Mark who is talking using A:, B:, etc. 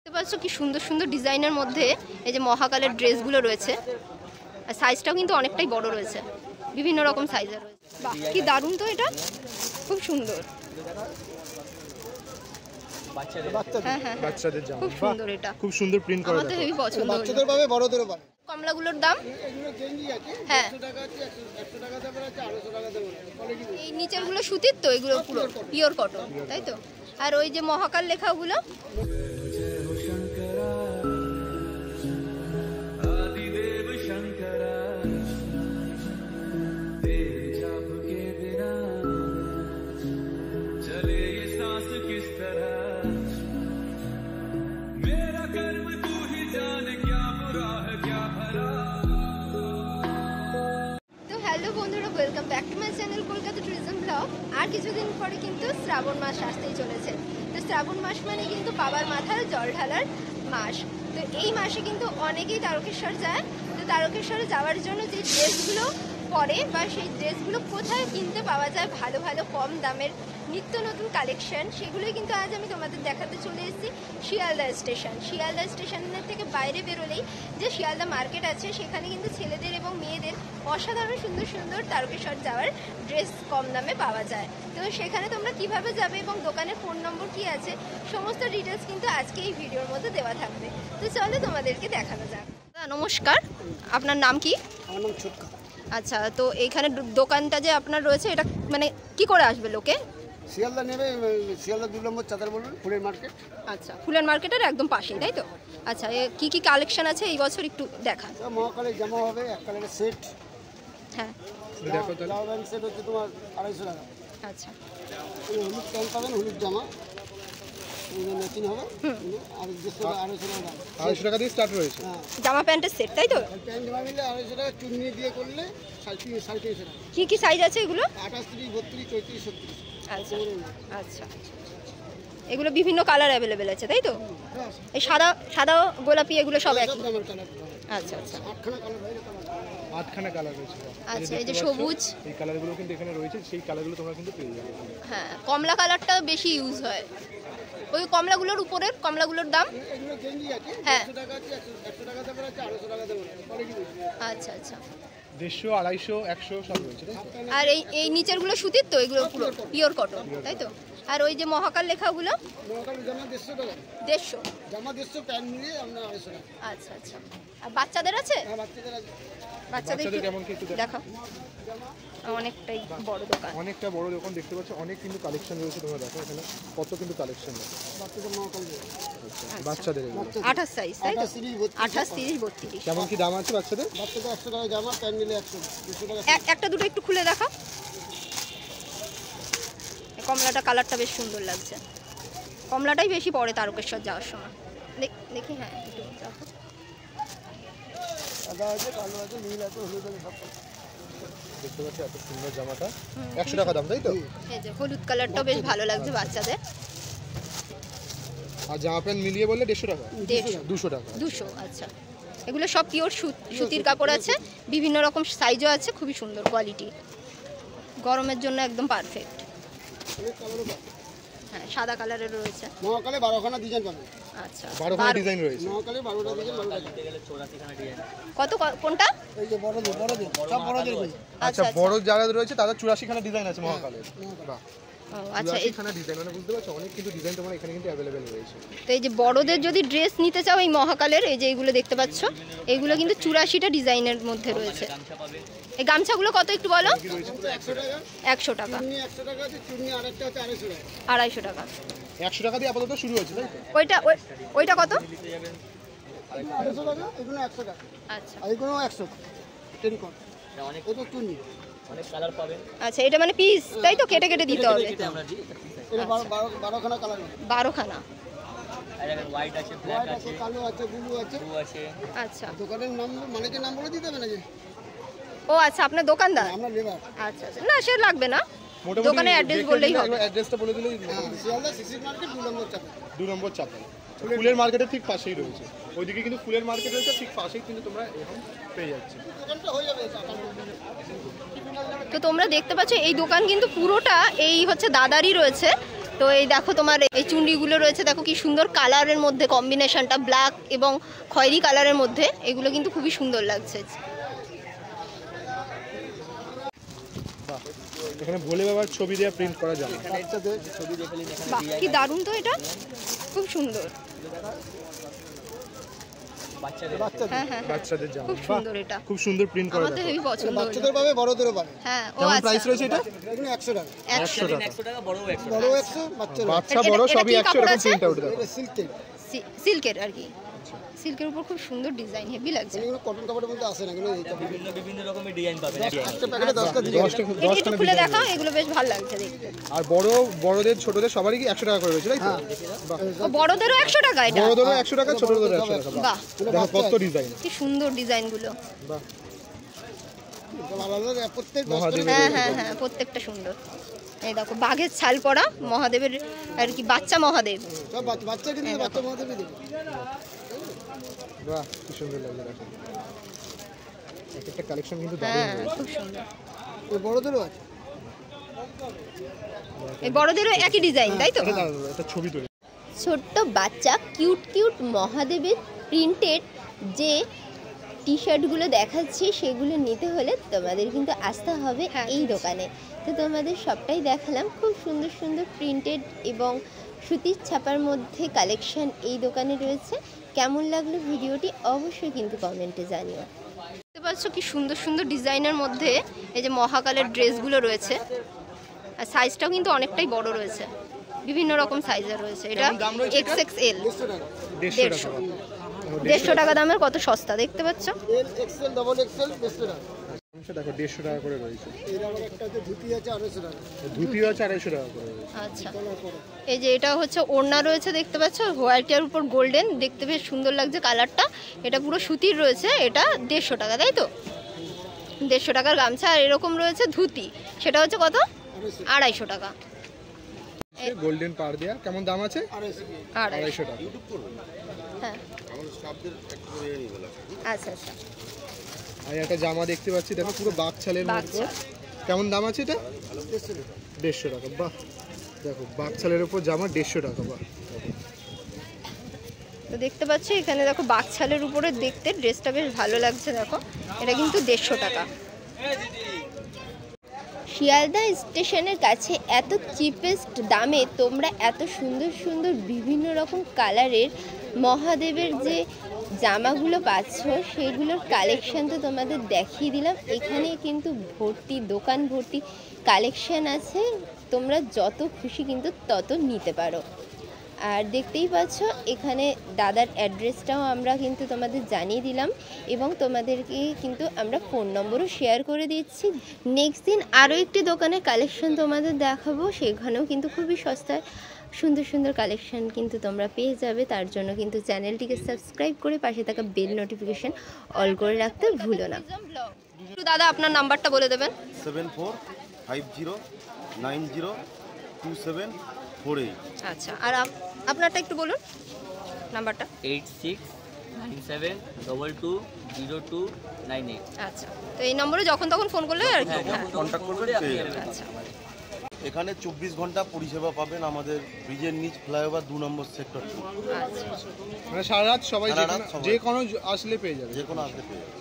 A: দেখতে পাচ্ছ কি সুন্দর সুন্দর ডিজাইনের মধ্যে এই যে মহাকালের ড্রেসগুলো রয়েছে, আর সাইজটাও কিন্তু অনেকটাই বড় রয়েছে, বিভিন্ন রকম সাইজের রয়েছে। বাহ, কি দারুণ তো, এটা খুব সুন্দর। হ্যাঁ হ্যাঁ, বাচ্চাদের জামা, খুব সুন্দর, এটা খুব সুন্দর প্রিন্ট করা, আমার তো হেভি পছন্দ। বাচ্চাদের পাবে, বড়দেরও পাবে। কমলাগুলোর দাম হ্যাঁ, এই নিচেরগুলো সুতির তো, এগুলো পুরো পিওর কটন, তাই তো? আর ওই যে মহাকাল লেখাগুলো welcome back to my channel Kolkata tourism blog. আর কিছুদিন পরে কিন্তু শ্রাবণ মাস আসতেই চলেছে। তো শ্রাবণ মাস মানে কিন্তু বাবার মাথায় জল ঢালার মাস। তো এই মাসে কিন্তু অনেকেই তারকেশ্বর যায়। তো তারকেশ্বরে যাওয়ার জন্য যে ড্রেসগুলো পরে বা সেই ড্রেসগুলো কোথায় কিনতে পাওয়া যায় ভালো ভালো কম দামের নিত্য নতুন কালেকশন, সেগুলোই কিন্তু আজ আমি তোমাদের দেখাতে চলে এসেছি শিয়ালদা স্টেশন। শিয়ালদা স্টেশনের থেকে বাইরে বেরোলেই যে শিয়ালদা মার্কেট আছে, সেখানে কিন্তু ছেলেদের এবং মেয়েদের অসাধারণ সুন্দর সুন্দর তারকেশ্বর যাওয়ার ড্রেস কম দামে পাওয়া যায়। তো সেখানে তোমরা কিভাবে যাবে এবং দোকানের ফোন নম্বর কি আছে, সমস্ত ডিটেলস কিন্তু আজকে এই ভিডিওর মধ্যে দেওয়া থাকবে। তো চলো তোমাদেরকে দেখানো যাক। নমস্কার, আপনার নাম কি?
B: আমার নাম ছোটকা।
A: আচ্ছা, তো এইখানে দোকানটা যে আপনার রয়েছে, এটা মানে কি করে আসবে লোকে?
B: শিয়ালদা নেবে, শিয়ালদা 2 নম্বর চাতার বলুন, ফুলের মার্কেট।
A: আচ্ছা, ফুলের মার্কেটের একদম পাশেই, তাই তো? আচ্ছা, কি কি কালেকশন আছে এই বছর একটু দেখান।
B: মহাকালের জামা হবে, এক কালারের সেট।
A: হ্যাঁ,
B: দেখো তো, লাভ এন্ড সেট হচ্ছে তোমার 250 টাকা।
A: আচ্ছা,
B: হলুদ প্যান্ট পাবেন, হলুদ জামা ম্যাচিং হবে, আর 250 টাকা দিয়ে স্টার্ট রয়েছে।
A: জামা প্যান্টের সেট, তাই তো?
B: প্যান্ট জামা মিলে 250 টাকা, চুন্নি দিয়ে করলে 350 টাকা।
A: কি কি সাইজ আছে এগুলো?
B: 28, 32, 34, 36।
A: আচ্ছা আচ্ছা, এগুলো বিভিন্ন কালার অ্যাভেলেবেল আছে, তাই তো? এই সাদা সাদা গোলাপি এগুলো সব একই? আচ্ছা আচ্ছা,
B: 8খানা কালার রয়েছে।
A: আচ্ছা, এই যে সবুজ,
B: এই কালারগুলো কিন্তু এখানে রয়েছে, সেই কালারগুলো তোমরা কিন্তু পেয়ে যাবে।
A: হ্যাঁ, কমলা কালারটা বেশি ইউজ হয়। ওই কমলাগুলোর উপরের কমলাগুলোর দাম?
B: এগুলো গেঞ্জি আছে,
A: হ্যাঁ,
B: 100 টাকা আছে, 100 টাকা দাম আছে, 250 টাকা দাম আছে। কোয়ালিটি বেশি।
A: আচ্ছা আচ্ছা,
B: 150, 250, 100 সব রয়েছে।
A: আর এই নিচেরগুলো সুতির তো, এগুলো পুরো পিওর কটন, তাই তো? আর ওই যে মহাকাল লেখাগুলো?
B: মহাকালের জামা 150 টাকা।
A: 150
B: জামা 150, প্যান্ট মিলিয়ে আমরা 250 টাকা।
A: আচ্ছা আচ্ছা, আর বাচ্চাদের আছে?
B: হ্যাঁ, বাচ্চাদের আছে।
A: বাচ্চাদের কেমন কি একটু দেখাও। অনেকটাই বড় দোকান,
C: অনেকটা বড় দোকান দেখতে পাচ্ছ, অনেক কিন্তু কালেকশন রয়েছে। তোমরা দেখো এখানে কত কিন্তু কালেকশন আছে
B: বাচ্চাদের মহাকাল।
C: বাচ্চাদের
A: 28 সাইজ, তাই তো? 28, 30, 32।
C: কেমন কি দাম আছে বাচ্চাদের?
B: বাচ্চাদের 100 টাকা জামা, প্যান্ট মিলে 100, 200 টাকা।
A: একটা দুটো একটু খুলে দেখা। কমলাটা কালারটা বেশ সুন্দর লাগছে, কমলাটাই বেশি পড়ে তারকেশ্বর যাওয়ার সময়। দেখি, হ্যাঁ একটু দেখো।
B: সাদা আছে, কালো আছে, নীল আছে, হলুদ আছে, সব
C: দেখতে পাচ্ছ এত সুন্দর জামাটা 100 টাকা দাম, তাই তো?
A: এই যে হলুদ কালারটাও বেশ ভালো লাগছে বাচ্চাদের।
C: আর জামা প্যান্ট মিলিয়ে বললে 150 টাকা, 200 টাকা।
A: 200, আচ্ছা। এগুলো সব পিওর সুতির কাপড় আছে, বিভিন্ন রকম সাইজও আছে, খুবই সুন্দর কোয়ালিটি, গরমের জন্য একদম পারফেক্ট। হ্যাঁ, সাদা কালারের রয়েছে।
B: মহাকালে 12খানা ডিজাইন পাবেন।
A: আচ্ছা,
C: 12খানা ডিজাইন রয়েছে।
B: মহাকালে 12টা ডিজাইন, 12টা।
A: কত কোনটা?
B: এই যে বড়দের, সব বড়দের কই।
C: আচ্ছা, বড় যারা রয়েছে তাদের 84খানা ডিজাইন আছে মহাকালের। বাহ,
A: আচ্ছা,
C: এইখানে ডিজাইন মানে বুঝতে পারছো, অনেক কিন্তু ডিজাইন তোমার এখানে কিন্তু अवेलेबल রয়েছে।
A: তো এই যে বড়দের যদি ড্রেস নিতে চাও এই মহাকালের, এই যে এগুলো দেখতে পাচ্ছ, এগুলো কিন্তু 84টা ডিজাইনের মধ্যে রয়েছে। এই গামছাগুলো কত একটু বলো?
B: 100 টাকা।
A: 100 টাকা।
B: চুন্নি 100 টাকা আছে, চুন্নি আরেকটা আছে 250 টাকা।
A: 250 টাকা।
C: 100 টাকা দিয়ে আপাতত শুরু হচ্ছে, তাই তো?
A: ওইটা কত?
B: 250 টাকা, এগুলো 100 টাকা।
A: আচ্ছা,
B: আর এগুলো 100 টেরিকট। অনেক তো চুন্নি,
D: অনেক কালার পাবেন।
A: আচ্ছা, এটা মানে পিস, তাই তো? কেটে কেটে দিতে হবে।
D: আমরা জি
B: এটা 12খানা কালার আছে।
A: 12খানা।
D: আর এখানে হোয়াইট আছে, ব্ল্যাক আছে,
B: কালো আছে, ব্লু আছে।
D: ব্লু আছে।
A: আচ্ছা,
B: দোকানের নাম, মালিকের নাম বলে দিতে হবে না যে?
A: ও আচ্ছা, আপনার দোকানদার?
B: আমরা লেবার।
A: আচ্ছা আচ্ছা, না সে লাগবে না, দোকানের অ্যাড্রেস বললেই হবে।
C: অ্যাড্রেসটা বলে দিলেই।
B: শিয়ালদা সিসি মার্কেট 2 নম্বর চাপা।
C: 2 নম্বর চাপা, ফুলের মার্কেটের ঠিক পাশেই রয়েছে। ওইদিকে কিন্তু ফুলের মার্কেট রয়েছে, ঠিক পাশেই কিন্তু তোমরা এখন পেয়ে যাচ্ছে।
B: দোকানটা হয়ে যাবে।
A: তো তোমরা দেখতে পাচ্ছ এই দোকান কিন্তু পুরোটা এই হচ্ছে দাদারই রয়েছে। তো এই দেখো তোমার এই চুন্ডিগুলো রয়েছে, দেখো কি সুন্দর কালারের মধ্যে কম্বিনেশনটা, ব্ল্যাক এবং খয়েরি কালারের মধ্যে, এগুলো কিন্তু খুবই সুন্দর লাগছে।
C: এখানে ভোলে বাবার ছবি দিয়ে প্রিন্ট করা যাবে।
B: বাচ্চাদের ছবি দেখে নিন।
A: বাহ, কি দারুণ তো, এটা খুব সুন্দর। হ্যাঁ হ্যাঁ,
C: বাচ্চাদের জামা,
A: খুব সুন্দর, এটা
C: খুব সুন্দর প্রিন্ট করা
A: আমার তো হেভি পছন্দ হলো।
B: বাচ্চাদের পাবে, বড়দেরও পাবে।
A: হ্যাঁ, ও
C: কেমন
A: আচ্ছা,
C: প্রাইস রয়েছে এটা?
B: এগুলো 100 টাকা।
A: 100 টাকা।
D: 100 টাকা, বড় 100
B: বড়
D: টাকা।
B: 100, বাচ্চার
C: বাচ্চা
A: এটা-
C: বড়
A: এটা
C: সবই
A: কি
C: 100
A: কাপড়
C: এরকম
A: আছে?
C: প্রিন্ট আউট দেখো।
B: এটা সিল্কের।
A: সিল্কের আর কি, সিল্কের উপর খুব সুন্দর ডিজাইন, হেভি লাগছে।
B: এগুলো কটন কাপড়ের মধ্যে আসে না, এগুলো এই কাপড়।
D: বিভিন্ন রকমের ডিজাইন পাবেন।
B: একটা প্যাকেটে 10টা ডিজাইন।
C: 10টা
A: এটা একটু খুলে দেখাও, এগুলো বেশ ভালো লাগছে দেখতে।
C: আর বড়দের ছোটদের সবারই কি 100 টাকা করে রয়েছে, তাই তো? বাহ।
A: ও, বড়দেরও 100 টাকা এটা?
C: বড়দেরও 100 টাকা, ছোটদেরও 100 টাকা।
A: বাহ,
C: দেখো কত ডিজাইন।
A: কি সুন্দর ডিজাইনগুলো।
C: বাহ।
B: আলাদা প্রত্যেক 10টা
C: মহাদেবের
A: হ্যাঁ হ্যাঁ হ্যাঁ, প্রত্যেকটা সুন্দর। এই দেখো বাঘের ছাল পরা মহাদেবের আর কি, বাচ্চা মহাদেব।
B: সব বাচ্চা কিন্তু বাচ্চা মহাদেবই দেবে।
C: বাহ, কি সুন্দর লাগছে দেখো। একটা কালেকশন কিন্তু দারুণ
A: হ্যাঁ,
C: রয়েছে।
A: খুব সুন্দর।
B: ওই বড়দেরও আছে।
A: এই বড়দেরও একই ডিজাইন, তাই তো?
C: এটা দারুণ, একটা ছবি তুলে।
A: ছোট্ট বাচ্চা কিউট কিউট মহাদেবের প্রিন্টেড যে টি শার্টগুলো দেখাচ্ছি, সেগুলো নিতে হলে তোমাদের কিন্তু আসতে হবে এই দোকানে। তো তোমাদের সবটাই দেখালাম, খুব সুন্দর সুন্দর প্রিন্টেড এবং সুতির ছাপার মধ্যে কালেকশন এই দোকানে রয়েছে। কেমন লাগলো ভিডিওটি অবশ্যই কিন্তু কমেন্টে জানিও। দেখতে পাচ্ছ কি সুন্দর সুন্দর ডিজাইনের মধ্যে এই যে মহাকালের ড্রেসগুলো রয়েছে, আর সাইজটাও কিন্তু অনেকটাই বড় রয়েছে, বিভিন্ন রকম সাইজের রয়েছে। এটা XXL,
B: 150 টাকা।
A: 150 টাকা দামের, কত সস্তা দেখতে পাচ্ছ।
B: এল এক্সেল ডাবল এক্সেল 150 টাকা।
C: দেখো 150 টাকা করে রয়েছে।
B: এর আবার একটা আছে ধুতি আছে 250 টাকা।
C: ধুতিও আছে 250 টাকা করে রয়েছে।
A: আচ্ছা,
B: কলার পরে।
A: এই যে এটা হচ্ছে ওড়না রয়েছে, দেখতে পাচ্ছ হোয়াইটের উপর গোল্ডেন, দেখতে বেশ সুন্দর লাগছে কালারটা। এটা পুরো সুতির রয়েছে, এটা 150 টাকা, তাই তো? 150 টাকার গামছা। আর এরকম রয়েছে ধুতি, সেটা হচ্ছে কত? 250 টাকা।
C: গোল্ডেন পার দেয়া, কেমন দাম আছে?
A: 250
C: 250 টাকা।
A: হ্যাঁ, আচ্ছা আচ্ছা।
C: আর একটা জামা দেখতে পাচ্ছি, দেখো পুরো বাকছালের মধ্যে।
A: বাচ্চা,
C: কেমন দাম আছে এটা? 150 টাকা। বাহ, দেখো বাকছালের উপর জামা 150 টাকা। বাহ,
A: তো দেখতে পাচ্ছি এখানে দেখো বাকছালের উপরে, দেখতে ড্রেসটা বেশ ভালো লাগছে। দেখো এটা কিন্তু 150 টাকা। শিয়ালদা স্টেশনের কাছে এত চিপেস্ট দামে তোমরা এত সুন্দর সুন্দর বিভিন্ন রকম কালারের মহাদেবের যে জামাগুলো পাচ্ছ, সেগুলোর কালেকশন তো তোমাদের দেখিয়ে দিলাম। এখানে কিন্তু ভর্তি, দোকান ভর্তি কালেকশন আছে, তোমরা যত খুশি কিন্তু তত নিতে পারো। আর দেখতেই পাচ্ছ এখানে দাদার অ্যাড্রেসটাও আমরা কিন্তু তোমাদের জানিয়ে দিলাম, এবং তোমাদেরকে কিন্তু আমরা ফোন নম্বরও শেয়ার করে দিচ্ছি। নেক্সট দিন আরও একটি দোকানের কালেকশন তোমাদের দেখাবো, সেখানেও কিন্তু খুবই সস্তায় সুন্দর সুন্দর কালেকশন কিন্তু তোমরা পেয়ে যাবে। তার জন্য কিন্তু চ্যানেলটিকে সাবস্ক্রাইব করে পাশে থাকা বেল নোটিফিকেশন অল করে রাখতে ভুলো না। দাদা আপনার নাম্বারটা বলে দেবেন।
E: 7450902748।
A: আচ্ছা, আর আপনারটা একটু বলুন নাম্বারটা।
D: 8697220298।
A: আচ্ছা, তো এই নম্বরে যখন তখন ফোন করলে আর কি। হ্যাঁ,
E: কন্ট্যাক্ট করবেন, পেয়ে যাবেন।
A: আচ্ছা।
E: এখানে 24 ঘন্টা পরিষেবা পাবেন আমাদের ব্রিজের নিচ ফ্লাইওভার 2 নম্বর সেক্টর।
A: আচ্ছা,
C: মানে সারা রাত সবাই
E: সারা রাত সবাই।
C: যে কোনো আসলে পেয়ে যাবে।
E: যে কোনো আসতে পেয়ে যাবেন।